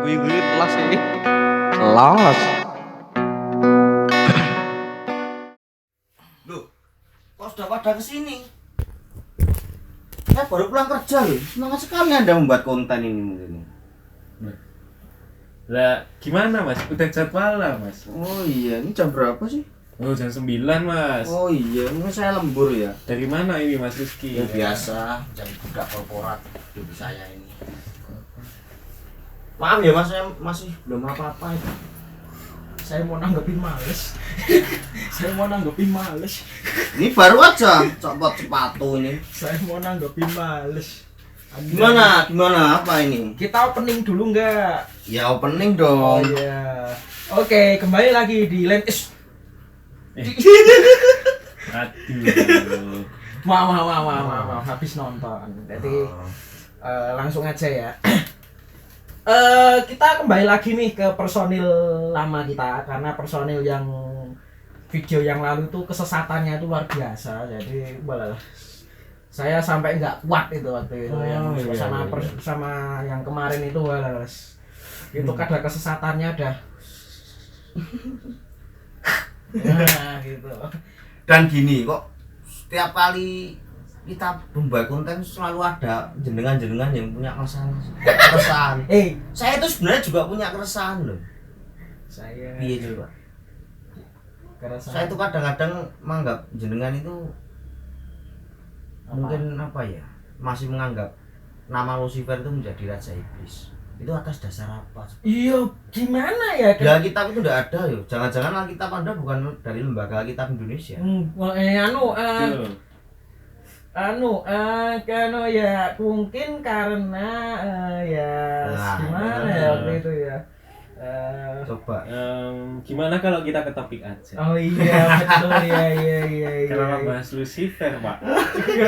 Wih, kelas ini. Kelas. Loh, kok sudah pada kesini? Saya baru pulang kerja loh. Semangat sekali Anda membuat konten ini mungkin. Lah, gimana Mas? Udah jadwal lah Mas. Oh iya, ini jam berapa sih? Oh, jam 9 Mas. Oh iya, ini saya lembur ya. Dari mana ini Mas Rizky? Ya biasa, jadi budak korporat hidup saya ini. Maaf ya Mas, saya masih belum apa-apa itu. Saya mau nanggepin males. Saya mau nanggepin males. Ini baru aja copot sepatu ini. Saya mau nanggepin males. Gimana? Gimana? Apa ini? Kita opening dulu nggak? Ya opening Oh dong. iya. Oke, kembali lagi di Land. Aduh. Maaf, habis nonton. Jadi langsung aja ya. Kita kembali lagi nih ke personil lama kita, karena personil yang video yang lalu itu kesesatannya itu luar biasa. Jadi walah, saya sampai nggak kuat itu waktu itu yang iya, sama yang kemarin itu walah, itu kadar kesesatannya dah. Nah, gitu. Dan gini kok setiap kali kita membuat konten selalu ada jenengan-jenengan yang punya keresahan. Saya itu sebenarnya juga punya keresahan loh. Saya Iya coba. kerasa Saya itu kadang-kadang menganggap jenengan itu apa? mungkin apa ya, masih menganggap nama Lucifer itu menjadi raja iblis. Itu atas dasar apa? Iya, gimana ya? Di Alkitab itu tidak ada yo. Jangan-jangan Alkitab Anda bukan dari lembaga Alkitab Indonesia. Kano ya mungkin karena ya Nah, gimana nah. ya waktu itu ya. Coba. Gimana kalau kita ke topik aja? Oh iya betul iya. Kenapa bahas Lucifer, Pak?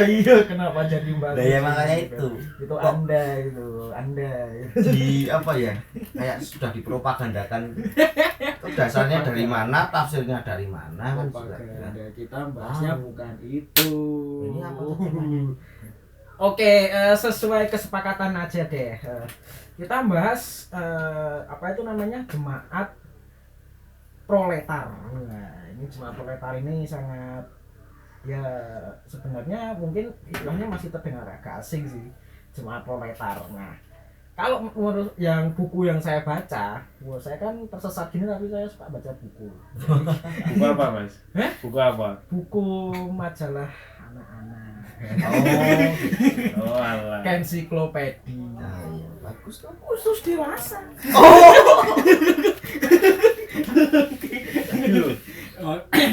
Iya kenapa jadi mbak? Nah, ya makanya itu. Itu Kok Anda. di apa ya? Kayak sudah dipropagandakan. Itu dasarnya dari mana, tafsirnya dari mana kan sudah. Propaganda. Kita bahasnya bukan itu. Ini apa tuh temanya? Oke, sesuai kesepakatan aja deh. Kita bahas apa itu namanya, jemaat proletar. Nah, ini jemaat proletar ini sangat ya sebenarnya mungkin istilahnya masih terdengar agak asing sih, jemaat proletar. Nah, kalau menurut yang buku yang saya baca, saya kan tersesat gini tapi saya suka baca buku. Buku apa, Mas? Hah? Buku apa? Buku majalah anak-anak. Oh, alah. Ensiklopedi. Nah, iya, bagus tuh. Khusus dewasa.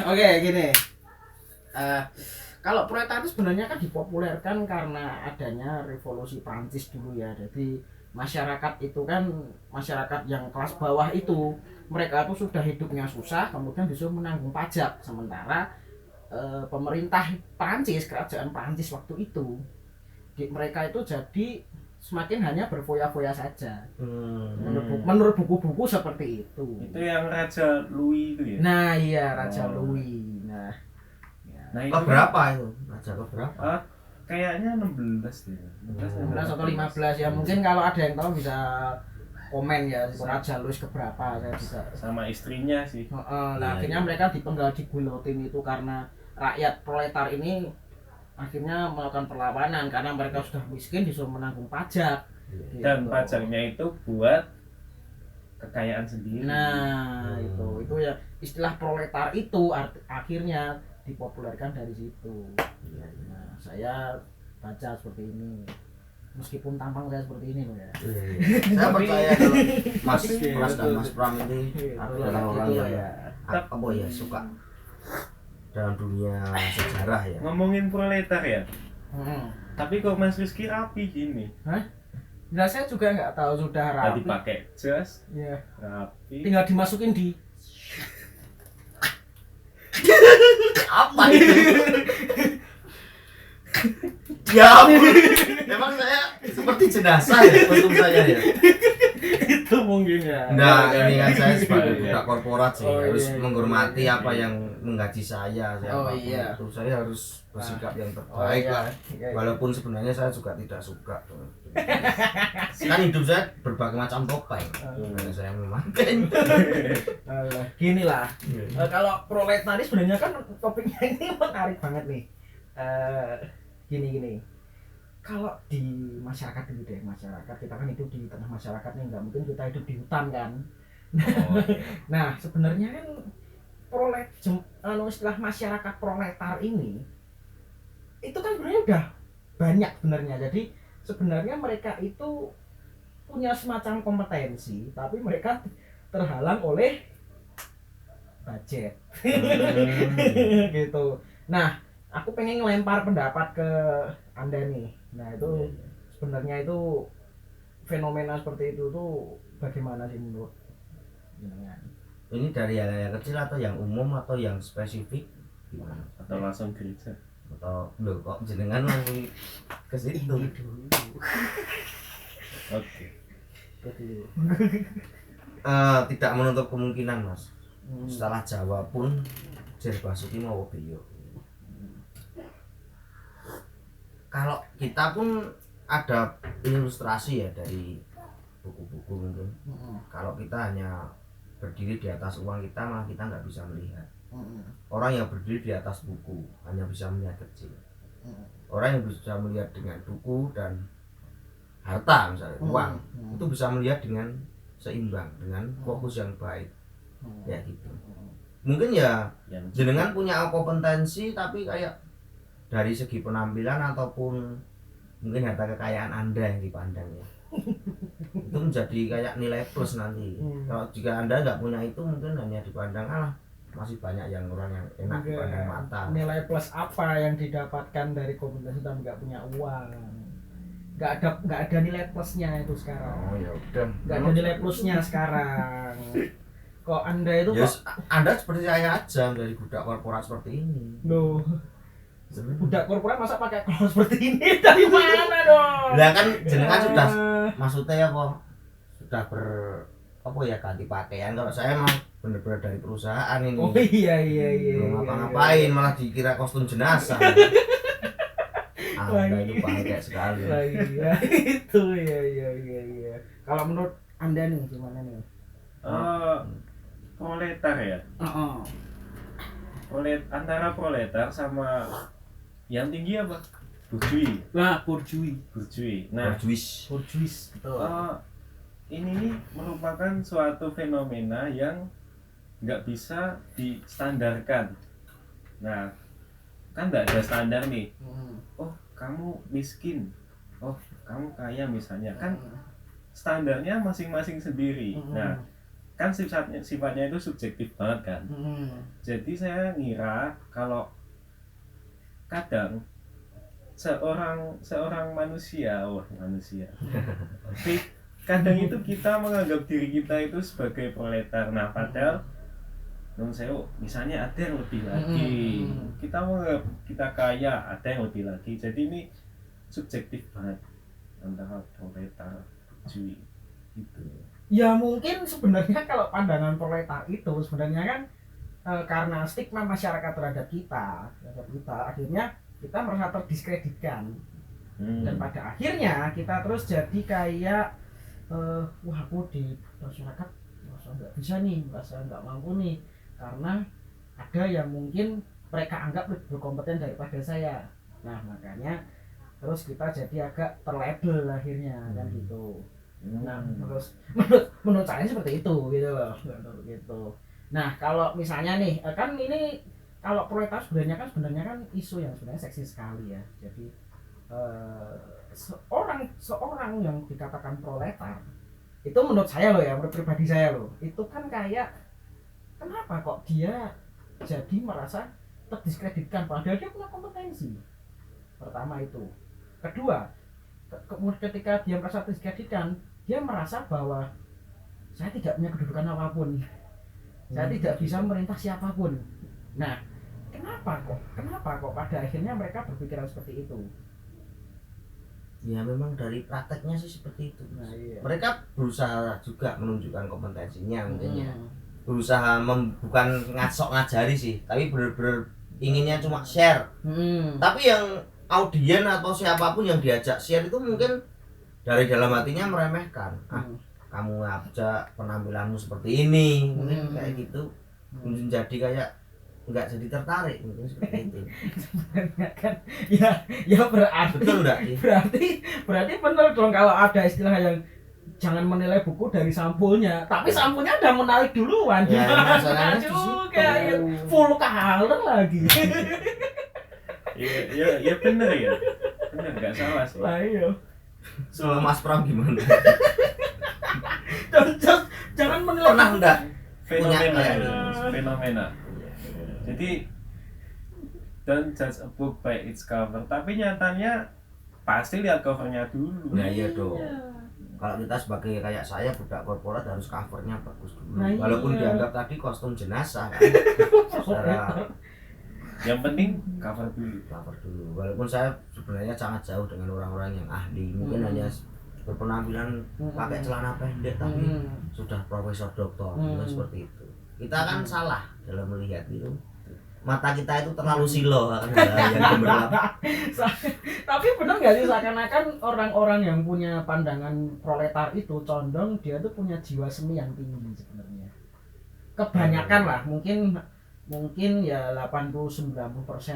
Oke, gini. Kalau proletar itu sebenarnya kan dipopulerkan karena adanya revolusi Prancis dulu ya. Jadi masyarakat itu kan masyarakat yang kelas bawah itu, mereka itu sudah hidupnya susah, kemudian disuruh menanggung pajak. Sementara pemerintah Prancis, kerajaan Prancis waktu itu, mereka itu jadi semakin hanya berfoya-foya saja. Menurut buku-buku seperti itu. Itu yang Raja Louis itu ya? Nah iya, Raja Oh. Louis. Nah itu Keberapa itu? Raja keberapa? kayaknya 16 deh. 16 atau 15 ya, mungkin kalau ada yang tahu bisa komen ya, Raja Louis keberapa, saya bisa. Sama istrinya sih. Nah Iya, akhirnya iya. mereka dipenggal digulotin itu karena rakyat proletar ini akhirnya melakukan perlawanan karena mereka sudah miskin, disuruh menanggung pajak. Dan Gitu. pajaknya itu buat kekayaan sendiri. Nah itu ya istilah proletar itu akhirnya dipopulerkan dari situ. Nah, saya baca seperti ini, meskipun tampang saya seperti ini loh ya. Saya percaya kalau Mas Iya, Pras dan betul. Mas Pram ini adalah orang Gitu yang ya. apa ya, suka dalam dunia sejarah ya. Ngomongin proletar ya. Hmm. Tapi kok Mas Rizky rapi gini? Nah saya juga nggak tahu, sudah Tadi rapi. pakai jas, Ya, rapi. tinggal dimasukin di. Apa itu? Ya ampun. Memang saya seperti jenazah ya kostum saya ya. Itu mungkin ya. Nah, ini kan saya Iya, sebagai iya. budak korporat sih Oh, harus iya, iya, menghormati iya, apa iya. yang menggaji saya. Oh, apapun iya. itu saya harus bersikap yang Oh, terbaik iya. lah. Iya, iya. Walaupun sebenarnya saya juga tidak suka Kan hidup saya berbagai macam topeng. Saya memakai. Gini lah, kalau proletaris sebenarnya kan topiknya ini menarik banget nih. Gini. Kalau di masyarakat dulu deh, masyarakat kita kan hidup di tengah masyarakat nih, nggak mungkin kita hidup di hutan kan. Nah sebenarnya kan istilah masyarakat proletar ini itu kan sebenarnya udah banyak sebenarnya. Jadi sebenarnya mereka itu punya semacam kompetensi, tapi mereka terhalang oleh budget. Gitu. Nah, aku pengen ngelempar pendapat ke Anda nih. Nah, itu sebenarnya itu fenomena seperti itu tuh bagaimana sih menurut jenengan? Ini dari yang kecil atau yang umum atau yang spesifik gimana? Atau langsung gereja? Atau loh kok jenengan langsung ke situ? Oke. Tidak menutup kemungkinan mas. Setelah Jawa pun Jer Basuki mau beliau. Kalau kita pun ada ilustrasi ya dari buku-buku mungkin. Kalau kita hanya berdiri di atas uang kita malah kita nggak bisa melihat. Orang yang berdiri di atas buku hanya bisa melihat kecil. Orang yang bisa melihat dengan buku dan harta misalnya uang itu bisa melihat dengan seimbang, dengan fokus yang baik. Ya gitu. Mungkin ya jenengan punya kompetensi tapi kayak dari segi penampilan ataupun mungkin harta kekayaan Anda yang dipandang ya. Itu menjadi kayak nilai plus nanti. Kalau jika Anda nggak punya itu mungkin hanya dipandang masih banyak yang orang yang enak dipandang mata. Nilai plus apa yang didapatkan dari kompetensi tapi nggak punya uang? Nggak ada nilai plusnya itu sekarang. Oh ya udah. Nggak ada nilai plusnya sekarang. Kok Anda itu yes, Anda seperti saya aja dari budak korporat seperti ini. Loh. Budak korporat masa pakai kaos seperti ini? Dari mana dong? Lah kan jenengan sudah maksudnya apa? Sudah ganti pakaian. Kalau saya mah bener-bener dari perusahaan ini. Oh iya. Belum ngapa-ngapain malah dikira kostum jenazah. Anda itu bangke sekali. Iya itu iya. Kalau menurut Anda nih gimana nih? Proletar ya. Antara proletar sama yang tinggi apa? Bourgeois. Bourgeois. Nah, Bourgeois betul. Ini nih merupakan suatu fenomena yang nggak bisa distandarkan. Nah, kan nggak ada standar nih. Oh, kamu miskin. Oh, kamu kaya misalnya. Kan standarnya masing-masing sendiri. Nah, kan sifatnya itu subjektif banget kan. Jadi saya ngira kalau kadang seorang manusia kadang itu kita menganggap diri kita itu sebagai proletar. Nah padahal misalnya ada yang lebih lagi. Kita menganggap kita kaya, ada yang lebih lagi. Jadi ini subjektif banget antara proletar Bourgeois gitu. Ya mungkin sebenarnya kalau pandangan proletar itu sebenarnya kan karena stigma masyarakat terhadap kita akhirnya kita merasa terdiskreditkan. Dan pada akhirnya kita terus jadi kayak wah aku di masyarakat merasa nggak bisa nih, merasa nggak mampu nih karena ada yang mungkin mereka anggap lebih berkompeten daripada saya. Nah makanya terus kita jadi agak terlabel akhirnya kan gitu. Nah menurut saya seperti itu gitu loh gitu. Nah kalau misalnya nih kan ini kalau proletar sebenarnya kan isu yang sebenarnya seksi sekali ya. Jadi seorang yang dikatakan proletar itu menurut saya loh ya, menurut pribadi saya loh, itu kan kayak kenapa kok dia jadi merasa terdiskreditkan padahal dia punya kompetensi. Pertama itu. Kedua, ketika dia merasa terdiskreditkan, dia merasa bahwa saya tidak punya kedudukan apapun. Saya tidak bisa merintah siapapun. Nah, kenapa kok pada akhirnya mereka berpikiran seperti itu? Ya memang dari prakteknya sih seperti itu. Nah, iya. Mereka berusaha juga menunjukkan kompetensinya mungkin ya. Berusaha bukan ngajari sih, tapi benar-benar inginnya cuma share. Tapi yang audien atau siapapun yang diajak share itu mungkin dari dalam hatinya meremehkan. Kamu aja penampilanmu seperti ini, mungkin kayak gitu. Menjadi kayak nggak jadi tertarik mungkin seperti itu. kan ya berarti Betul enggak sih? berarti bener dong kalau ada istilah yang jangan menilai buku dari sampulnya, tapi sampulnya udah menarik duluan. Ya, Gimana masalahnya di juga situ. ya, full color lagi. Ya bener ya. Bener nggak salah sih. Lah iya. So, Mas Pram gimana? Jangan menilai Pernah enggak? Fenomena Punya, itu, fenomena. Jadi don't judge a book by its cover, tapi nyatanya pasti lihat covernya dulu. Nah iya dong. Kalau kita sebagai kayak saya budak korporat harus covernya bagus dulu. Nah, iya. Walaupun dianggap tadi kostum jenazah kan. Secara Yang penting cover dulu. cover dulu. Walaupun saya sebenarnya sangat jauh dengan orang-orang yang ahli. Mungkin hanya berpenampilan pakai celana pendek tapi sudah profesor doktor. Bukan seperti itu. Kita kan salah dalam melihat itu. Mata kita itu terlalu silo kan yang gemerlap. Tapi benar nggak sih seakan-akan orang-orang yang punya pandangan proletar itu condong dia tuh punya jiwa seni yang tinggi sebenarnya. Kebanyakan lah, mungkin ya 80-90%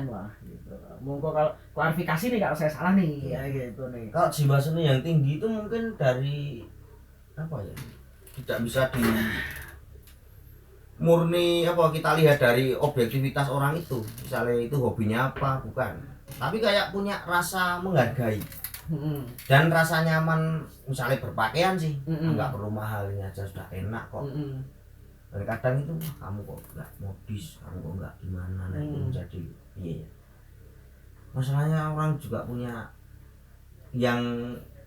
lah gitu. Monggo kalau klarifikasi nih kalau saya salah nih ya gitu nih. Kalau jiwa seni yang tinggi itu mungkin dari apa ya? Tidak bisa di murni apa kita lihat dari objektivitas orang itu. Misalnya itu hobinya apa, bukan. Tapi kayak punya rasa menghargai. Dan rasa nyaman misalnya berpakaian sih. Enggak perlu mahal, ini aja sudah enak kok. Dan kadang itu kamu kok enggak modis, kamu kok enggak gimana, nah itu menjadi iya ya. Masalahnya orang juga punya yang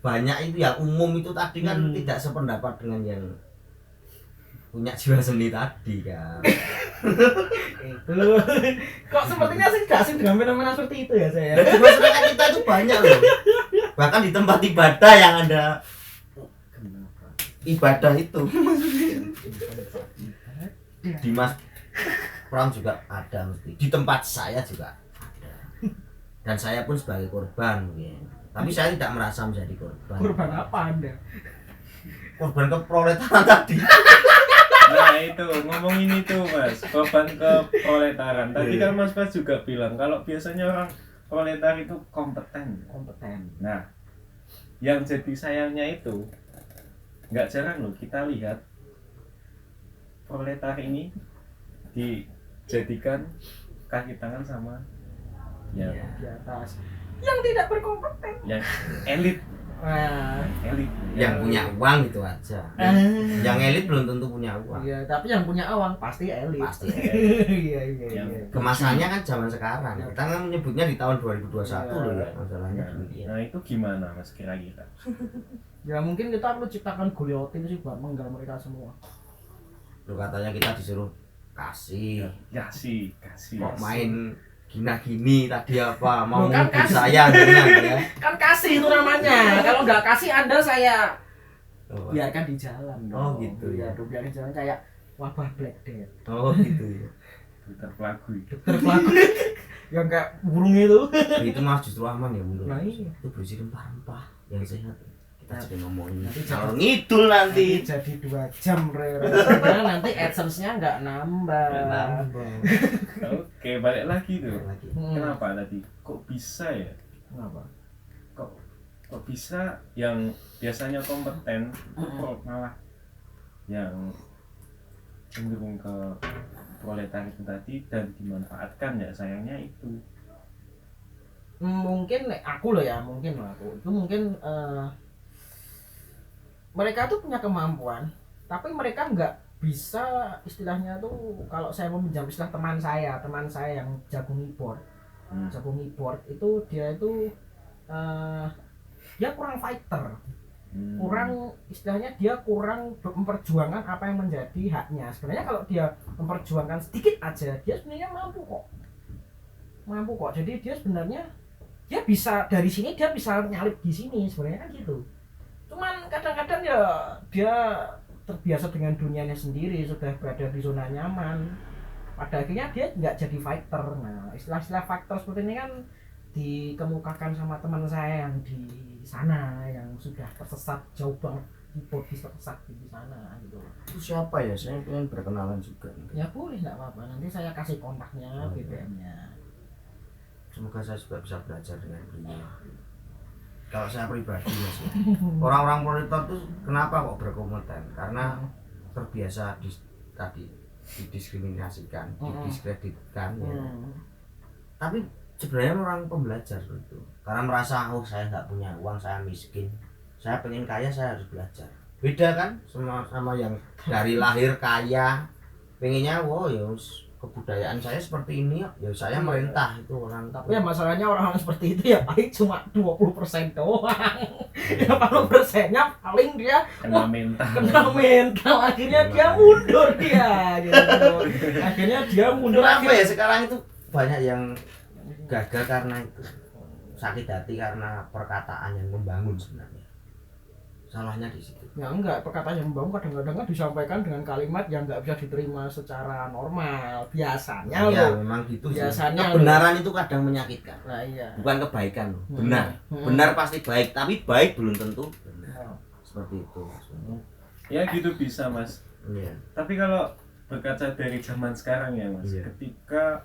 banyak itu yang umum itu tadi kan tidak sependapat dengan yang punya jiwa seni tadi kan. Itu kok sepertinya sih gak asing dengan fenomena seperti itu ya saya. Dan di masyarakat kita itu banyak loh. Bahkan di tempat ibadah yang ada ibadah itu. Di Mas Pram juga ada mesti. Di tempat saya juga ada. Dan saya pun sebagai korban mungkin. Tapi saya tidak merasa menjadi korban. Korban apa Anda? Korban keproletaran tadi. Nah itu ngomongin itu Mas, korban keproletaran. Tadi kan Mas Pras juga bilang kalau biasanya orang proletar itu kompeten. Nah, yang jadi sayangnya itu nggak jarang loh kita lihat proletar ini dijadikan kaki tangan sama yang Di atas yang tidak berkompeten. yang elit. Nah, Elit Yang punya uang itu aja. Yang elit belum tentu punya uang. iya, tapi yang punya uang pasti elit. Pasti Iya. Yang- Kemasannya kan zaman sekarang. Kita kan menyebutnya di tahun 2021 loh ya masalahnya Nah, demikian. nah itu gimana Mas kira-kira? Ya mungkin kita perlu ciptakan guillotine sih buat menggal mereka semua. Loh katanya kita disuruh kasih. Kasih. Kok main gina-gini tadi apa? Mau Loh, kan ngubur kasih. saya dengan ya. Kan kasih itu namanya. Kalau nggak kasih Anda saya Oh, biarkan di jalan. Oh, dong. gitu Iya, ya. dong, biarkan di jalan kayak wabah Black Death. oh gitu ya. Terpelagu. Terpelaku yang kayak burung itu. Itu mah justru aman ya menurut. Nah, iya. Itu berisi rempah-rempah yang sehat. Kita jadi ngomongin Nanti kalau ngidul nanti. Jadi 2 jam karena nanti AdSense-nya nggak nambah. Oke, balik lagi tuh. Lagi. Kenapa tadi? Kok bisa ya? Kenapa? Kok bisa yang biasanya kompeten kok malah yang cenderung ke proletar itu tadi dan dimanfaatkan ya sayangnya itu. Mungkin aku loh ya, mungkin itu mungkin mereka tuh punya kemampuan, tapi mereka nggak bisa istilahnya tuh kalau saya mau pinjam istilah teman saya yang jago keyboard itu dia itu dia kurang fighter, kurang istilahnya dia kurang memperjuangkan apa yang menjadi haknya. Sebenarnya kalau dia memperjuangkan sedikit aja dia sebenarnya mampu kok. Jadi dia sebenarnya dia bisa dari sini dia bisa nyalip di sini sebenarnya kan gitu. Cuman kadang-kadang ya dia terbiasa dengan dunianya sendiri, sudah berada di zona nyaman. Pada akhirnya dia nggak jadi fighter. Nah, istilah-istilah fighter seperti ini kan dikemukakan sama teman saya yang di sana yang sudah tersesat jauh banget di body tersesat di sana gitu. Itu siapa ya? Saya pengen berkenalan juga. Ya boleh nggak apa-apa, nanti saya kasih kontaknya, Oh, BBM-nya. Semoga saya juga bisa belajar dengan beliau. Kalau saya pribadi ya sih, orang-orang politik tuh kenapa kok berkompeten? Karena terbiasa tadi didiskriminasikan, didiskreditkan ya. Tapi sebenarnya orang pembelajar itu, karena merasa oh saya nggak punya uang, saya miskin, saya pengen kaya, saya harus belajar. Beda kan sama yang dari lahir kaya, pengennya wow ya kebudayaan saya seperti ini ya saya merintah itu orang. Tapi ya masalahnya orang-orang seperti itu ya paling cuma 20% doang. Ya 80%-nya paling dia kena mental. kena mental, akhirnya dia mundur dia gitu. Akhirnya dia mundur. Kenapa ya sekarang itu banyak yang gagal karena itu, sakit hati karena perkataan yang membangun sebenarnya. Salahnya di situ. Ya enggak, perkataan yang membangun kadang-kadang kan disampaikan dengan kalimat yang enggak bisa diterima secara normal. Biasanya Iya, loh. memang gitu sih. Biasanya Kebenaran itu kadang menyakitkan. Nah iya. Bukan kebaikan, loh. Hmm. Benar. Hmm. Benar pasti baik, tapi baik belum tentu benar. Nah, Seperti itu. Ya gitu bisa mas. Iya. Tapi kalau berkaca dari zaman sekarang ya mas, Iya. ketika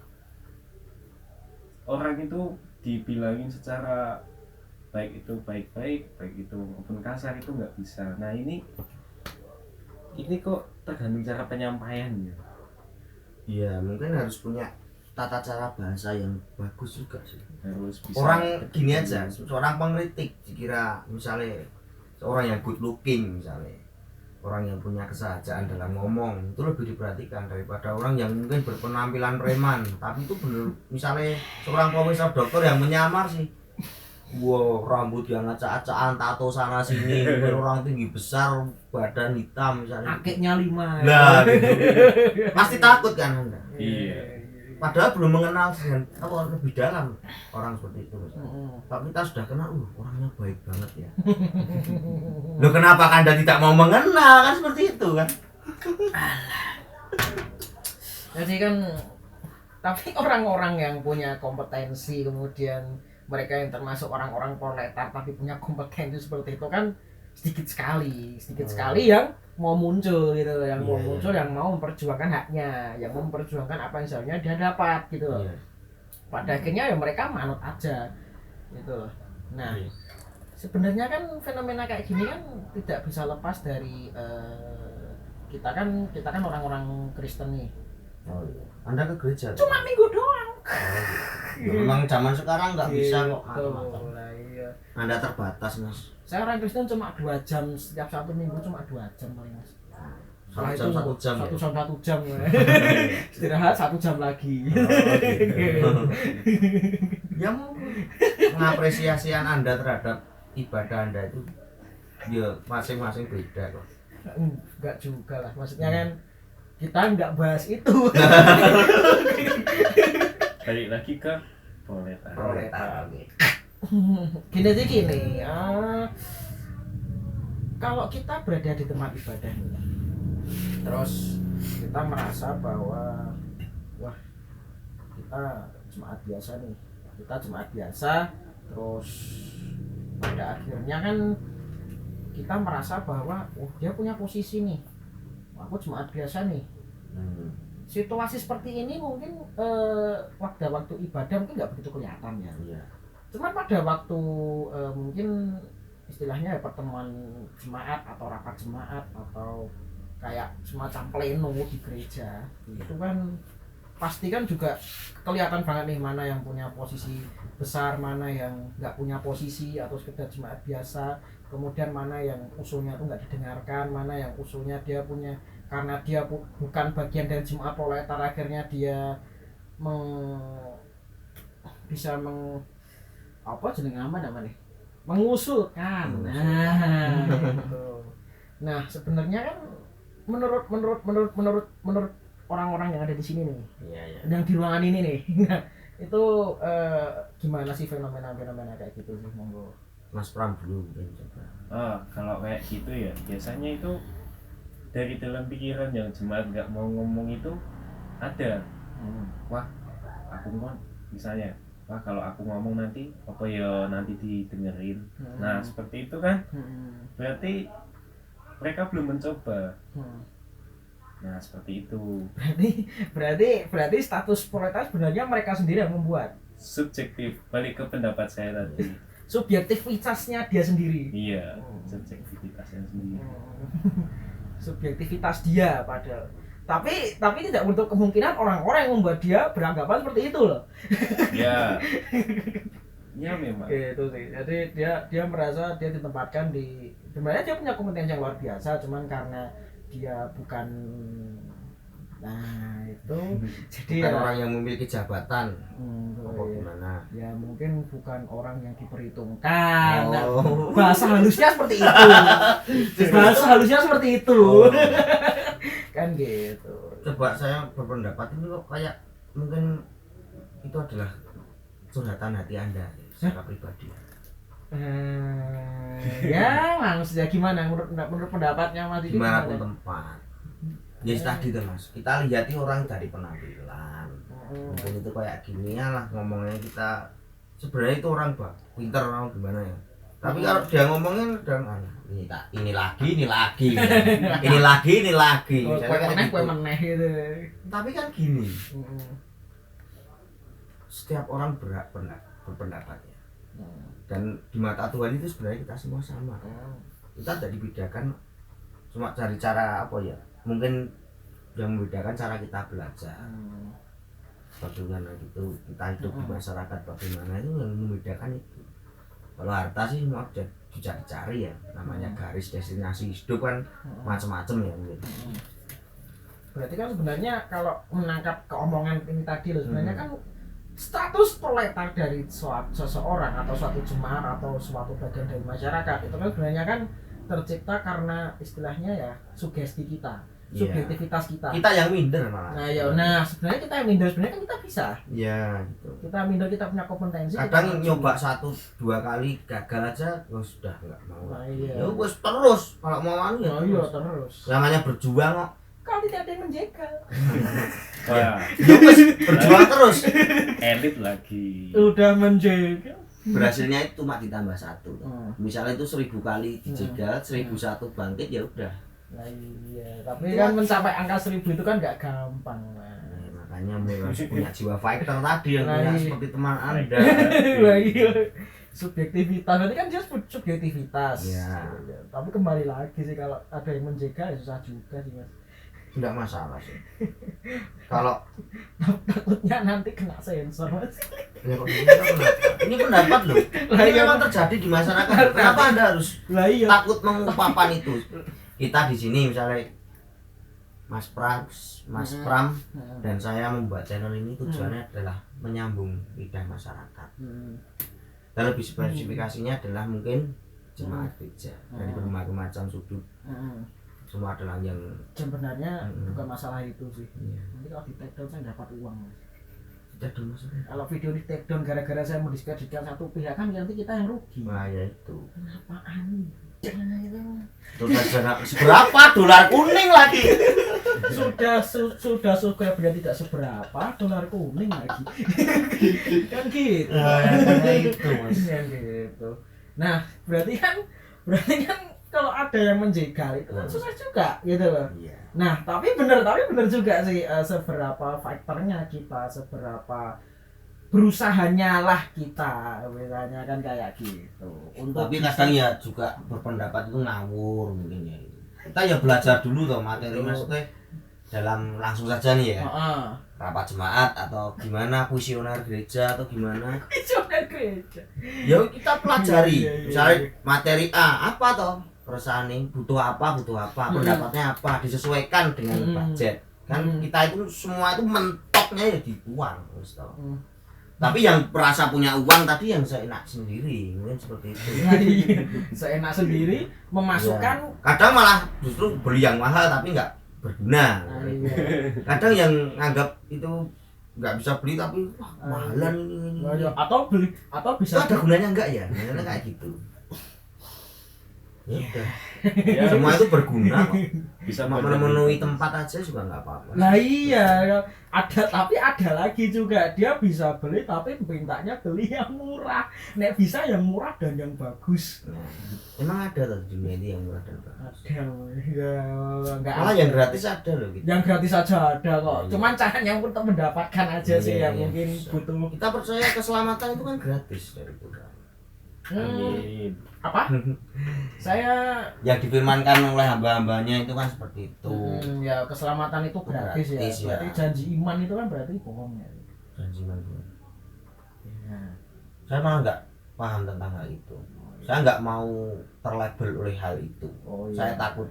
orang itu dibilangin secara baik itu baik-baik, baik itu maupun kasar itu nggak bisa. Nah ini kok tergantung cara penyampaiannya. Iya, mungkin harus punya tata cara bahasa yang bagus juga sih. Harus bisa. Orang gini aja, seorang pengkritik dikira misalnya seorang yang good looking misalnya, orang yang punya kesahajaan dalam ngomong itu lebih diperhatikan daripada orang yang mungkin berpenampilan preman tapi itu bener, misalnya seorang profesor dokter yang menyamar sih, wow rambut yang acak-acakan, tato sana sini, mungkin orang tinggi besar, badan hitam misalnya, Kakeknya 5. lah gitu. Pasti takut kan Anda, Iya. padahal belum mengenal dengan apa lebih dalam orang seperti itu. Heeh. Kalau kita sudah kenal, orangnya baik banget ya. Loh kenapa Anda tidak mau mengenal, kan seperti itu kan? Jadi kan tapi orang-orang yang punya kompetensi kemudian mereka yang termasuk orang-orang proletar tapi punya kompetensi seperti itu kan sedikit sekali yang mau muncul gitu loh, yang mau Iya, muncul, yang mau memperjuangkan haknya, yang mau memperjuangkan apa yang seharusnya dia dapat gitu loh. Iya. Pada akhirnya ya mereka manut aja gitu loh. Nah, Iya. sebenarnya kan fenomena kayak gini kan tidak bisa lepas dari kita kan orang-orang Kristen nih. Oh, iya. Anda ke gereja? Cuma minggu doang. Ya, memang zaman sekarang nggak bisa kok Gitu macam-macam. lah, iya. Anda terbatas mas. Saya orang Kristen cuma 2 jam setiap satu minggu, cuma 2 jam paling mas. Satu jam satu jam ya. Satu jam istirahat 1 jam lagi. Ya mungkin pengapresiasian Anda terhadap ibadah Anda itu ya masing-masing beda kok. Enggak juga lah, maksudnya kan kita enggak bahas itu. Balik lagi ke proletar. Proletar. Oke. Gini, kalau kita berada di tempat ibadah nih, terus kita merasa bahwa wah kita jemaat biasa nih, terus pada akhirnya kan kita merasa bahwa dia punya posisi nih, aku jemaat biasa nih. Situasi seperti ini mungkin waktu ibadah mungkin nggak begitu kelihatan ya. Iya. Cuman pada waktu mungkin istilahnya ya pertemuan jemaat atau rapat jemaat atau kayak semacam pleno di gereja, itu kan pasti kan juga kelihatan banget nih mana yang punya posisi besar, mana yang nggak punya posisi atau sekedar jemaat biasa, kemudian mana yang usulnya tuh nggak didengarkan, mana yang usulnya dia punya karena dia bukan bagian dari jemaat proletar akhirnya dia bisa apa jeneng apa namanya mengusulkan. Nah sebenarnya kan menurut orang-orang yang ada di sini nih, Iya. yang di ruangan ini nih, nah, itu gimana sih fenomena kayak gitu sih, monggo Mas Pram dulu mungkin coba. Kalau kayak gitu ya biasanya itu dari dalam pikiran yang jemaat nggak mau ngomong itu ada. Wah aku kan misalnya wah kalau aku ngomong nanti apa ya nanti didengerin. Nah seperti itu kan, berarti mereka belum mencoba. Nah seperti itu. Berarti status proletar sebenarnya mereka sendiri yang membuat. Subjektif, balik ke pendapat saya tadi. Subjektivitasnya dia sendiri. Iya, subjektivitasnya sendiri. Subjektivitas dia padahal. Tapi tidak untuk kemungkinan orang-orang yang membuat dia beranggapan seperti itu loh. Ya. Ya memang. Gitu sih. Jadi dia merasa dia ditempatkan di, sebenarnya dia punya kompetensi yang luar biasa, cuman karena dia bukan, nah itu jadi Bukan ya, orang yang memiliki jabatan apa iya. gimana. Ya mungkin bukan orang yang diperhitungkan. Nah, Oh. bahasa halusnya seperti itu. Bahasa halusnya seperti itu. Oh. Kan gitu. Coba saya berpendapat ini kok kayak mungkin itu adalah curhatan hati Anda secara pribadi. Ya maksudnya gimana menurut pendapatnya Mas Didi? Gimana pun tempat. Ya tadi tuh Mas, kita lihat orang dari penampilan. Mungkin itu kayak gini ya lah ngomongnya, kita sebenarnya itu orang pintar orang gimana ya. Tapi kalau dia ngomongin udah ini lagi ini lagi Oh, Misalnya kayak kue gitu. meneh gitu. Tapi kan gini, setiap orang berhak berpendapat ya. Dan di mata Tuhan itu sebenarnya kita semua sama. Kita tidak dibedakan, cuma cari cara apa ya, mungkin yang membedakan cara kita belajar bagaimana gitu, kita hidup di masyarakat bagaimana, itu yang membedakan itu. Kalau harta sih semua bisa dicari ya, namanya garis destinasi hidup kan macam-macam ya mungkin. Berarti kan sebenarnya kalau menangkap keomongan ini tadi loh, sebenarnya kan status proletar dari seseorang atau suatu jemaat atau suatu bagian dari masyarakat itu kan sebenarnya kan tercipta karena istilahnya ya sugesti kita, subjektivitas kita. Kita yang minder malah. Nah sebenarnya kita yang minder, sebenarnya kan kita bisa. Iya gitu. Kita minder, kita punya kompetensi. Kadang nyoba 1-2 kali gagal aja, oh sudah nggak mau. Nah, iya. Ya wes terus kalau mau anu ya. Iya terus. Namanya berjuang kok. Kalau tidak ada yang menjegal. Wah, Ya wes berjuang terus. elit lagi. Udah menjegal. Berhasilnya itu cuma ditambah 1. Misalnya itu 1000 kali dijegal, 1001 bangkit ya udah. Nah iya, tapi kan mencapai angka 1000 itu kan nggak gampang. Nah, makanya harus punya jiwa fighter tadi yang Nah, punya iya. seperti teman Anda. Nah iya. Subjektivitas, nanti kan dia subjektivitas. Iya. Tapi kembali lagi sih kalau ada yang menjegal ya susah juga sih Mas. Enggak masalah sih. Kalau Takutnya nanti kena sensor Mas. ya kok gini, ini pendapat loh. Lah, Ini iya. memang terjadi di masyarakat. Kenapa Anda harus Lah iya. takut mengungkapkan itu? Kita di sini misalnya Mas Pram dan saya membuat channel ini tujuannya adalah menyambung lidah masyarakat. Dan lebih spesifikasinya adalah mungkin jemaat gereja dari berbagai macam sudut. Semua adalah yang Sebenarnya bukan masalah itu sih. iya. Nanti kalau di take down saya dapat uang Mas. Tidak dulu maksudnya. Kalau video di take down gara-gara saya mendiskreditkan satu pihak kan nanti kita yang rugi. Wah ya itu. Apaan? Jangan itu. Seberapa dolar kuning lagi? Sudah subscriber tidak seberapa, dolar kuning lagi. Kan gitu. Nah, itu Mas. Kan gitu. Nah, berarti kan kalau ada yang menjegal itu kan susah juga gitu loh. Iya. Nah, tapi bener juga sih seberapa fighternya kita, seberapa berusahanya lah kita, misalnya kan kayak gitu. Tapi kadang ya juga berpendapat itu ngawur mungkin ya. Kita ya belajar dulu toh materi maksudnya dalam langsung saja nih ya. Rapat jemaat atau gimana kuesioner gereja atau gimana. Kuesioner gereja. Ya kita pelajari. Iya. Misalnya materi A apa toh? Keresahan ini butuh apa, pendapatnya apa, disesuaikan dengan budget. Kan kita itu semua itu mentoknya ya di uang, wis toh. Tapi yang merasa punya uang tadi yang seenak sendiri, mungkin seperti itu. Seenak sendiri memasukkan Ya. Kadang malah justru beli yang mahal tapi nggak berguna. Kadang yang nganggap itu nggak bisa beli tapi wah mahalan ini. atau bisa Itu ada gunanya nggak ya? Gunanya kayak gitu. Ya udah. Ya, Semua itu berguna kok. bisa Cuma buat memenuhi jadi- tempat aja juga nggak apa-apa. Nah iya, tapi ada lagi juga dia bisa beli tapi mintanya beli yang murah. Nek bisa yang murah dan yang bagus. Nah, emang ada tuh di dunia ini yang murah dan bagus. Ada ya enggak Malah yang gratis ada loh gitu. Yang gratis aja ada kok. Iya. Cuman caranya untuk mendapatkan aja sih Iya, yang iya. mungkin butuh. Kita percaya keselamatan itu kan gratis dari Tuhan. Amin. Apa? Saya Yang difirmankan oleh hamba-hambanya itu kan seperti itu. ya keselamatan itu gratis, Gratis, ya. Berarti ya. janji iman itu kan berarti bohong ya. Janji Tuhan. Ya. Saya malah nggak paham tentang hal itu. Saya nggak mau terlabel oleh hal itu. Oh iya. Saya takut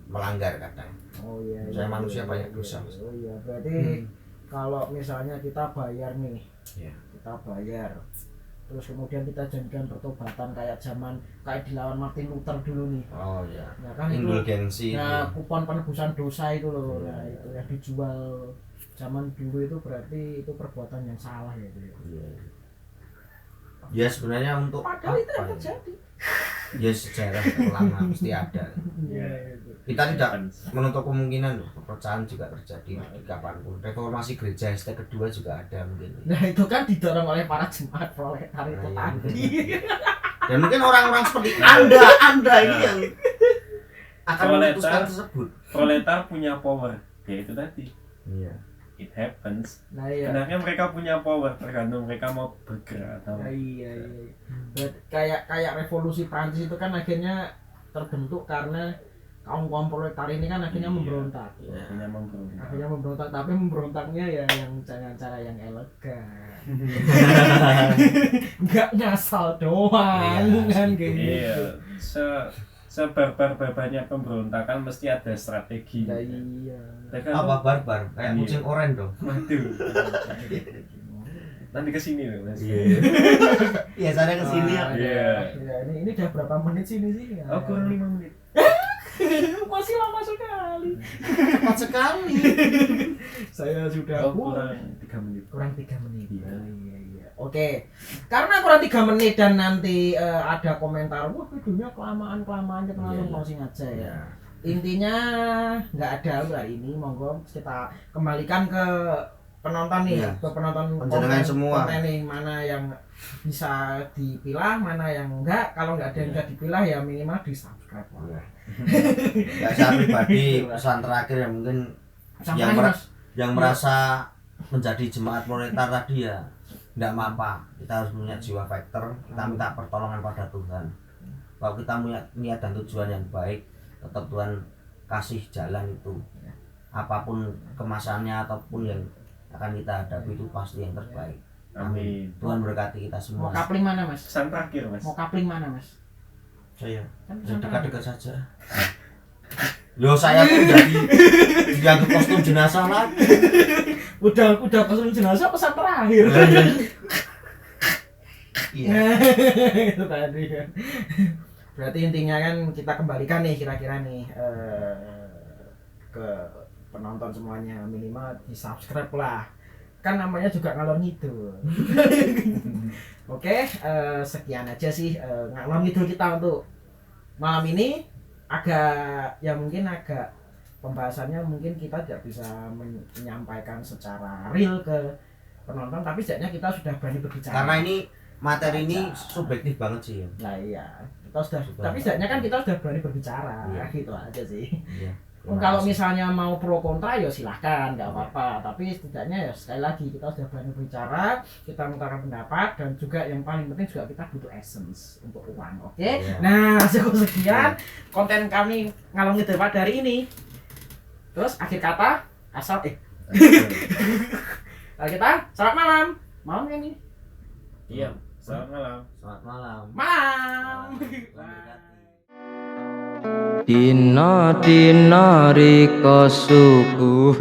melanggar kadang. Oh iya. Saya iya, manusia iya, banyak iya. dosa. Oh iya, berarti kalau misalnya kita bayar nih, Ya. kita bayar. Terus kemudian kita janjikan pertobatan kayak dilawan Martin Luther dulu nih. Oh ya. Nah, kan itu Indulgensi. nah, kupon penebusan dosa itu loh. Nah, itu yang dijual zaman dulu itu berarti itu perbuatan yang salah ya itu. Iya. Ya sebenarnya untuk Padahal itu yang apa ya? terjadi. Ya sejarah lama mesti ada. Iya itu. Kita tidak menutup kemungkinan loh, perpecahan juga terjadi di kapanpun. Reformasi gereja ST kedua juga ada mungkin. Nah itu kan didorong oleh para jemaat proletar itu Nah, iya. tadi. Dan mungkin orang-orang seperti Anda ini yang akan Proletar. memutuskan tersebut. Proletar punya power, ya itu tadi. Iya. It happens. Nah iya. Sebenarnya mereka punya power, tergantung mereka mau bergerak atau Nah, iya. Kayak revolusi Prancis itu kan akhirnya terbentuk karena kaum proletar ini kan akhirnya Iya. memberontak. punya memberontak. Akhirnya memberontak, tapi memberontaknya ya yang dengan cara yang elegan. Enggak nyasal doang Iya, kan gitu. kayak gitu. Iya, sebarbar-barbarnya pemberontakan mesti ada strategi. Nah, iya. Tergantung- Apa barbar? Kayak Iya. kucing oren dong. Waduh. Nanti kesini loh mas. Iya, saya kesini ya. Iya. Ya, ini udah berapa menit sih ini sih? Ya. Oh kurang 5 menit. Masih lama sekali. Cepat sekali. Saya sudah Oh kurang 3 menit. kurang 3 menit. Iya. Iya. Oke. Karena kurang 3 menit dan nanti ada komentar, wah videonya kelamaan kita langsung Iya. closing aja ya. Ya. Intinya nggak ada hari ini, monggo kita kembalikan ke penonton nih, Iya. ke penonton Penjenengan semua. konten nih, mana yang bisa dipilah, mana yang enggak. Kalau nggak ada yang Iya. bisa dipilah ya minimal di subscribe lah. Iya. Ya, saya pribadi pesan terakhir yang mungkin Sampai yang, Mas. yang merasa menjadi jemaat proletar tadi ya tidak apa-apa. Kita harus punya jiwa fighter. Kita minta pertolongan pada Tuhan. Kalau kita punya niat dan tujuan yang baik, tetap Tuhan kasih jalan itu. Apapun kemasannya ataupun yang akan kita hadapi itu pasti yang terbaik. Amin. Tuhan berkati kita Mau semua. kapling mana mas? Pesan terakhir mas. Mau kapling mana mas? Saya Kan yang pesan dekat-dekat saja. Loh saya pun jadi dianggap kostum jenazah lagi. udah kosong jenazah pesan terakhir. Iya. Itu tadi kan. Berarti intinya kan kita kembalikan nih kira-kira nih ke penonton semuanya, minimal di subscribe lah, kan namanya juga ngalor ngidul. Oke, sekian aja sih ngalor ngidul kita untuk malam ini. Agak ya mungkin agak pembahasannya mungkin kita tidak bisa menyampaikan secara real ke penonton, tapi setidaknya kita sudah berani berbicara. Karena ini materi ini subjektif banget sih ya. Nah iya, kita sudah, tapi setidaknya kan kita sudah berani berbicara, Iya. gitu aja sih. Iya. Kalau misalnya mau pro kontra ya silahkan, nggak apa-apa. Tapi setidaknya ya sekali lagi kita sudah berani berbicara, kita mengutarakan pendapat, dan juga yang paling penting juga kita butuh essence untuk uang. Oke? Iya. Nah cukup sekian konten kami ngalor ngidul pada hari ini. Terus akhir kata asal kalau kita selamat malam, malam kan ini? Iya. Selamat malam. Selamat malam. Malam. Dina dina rika suku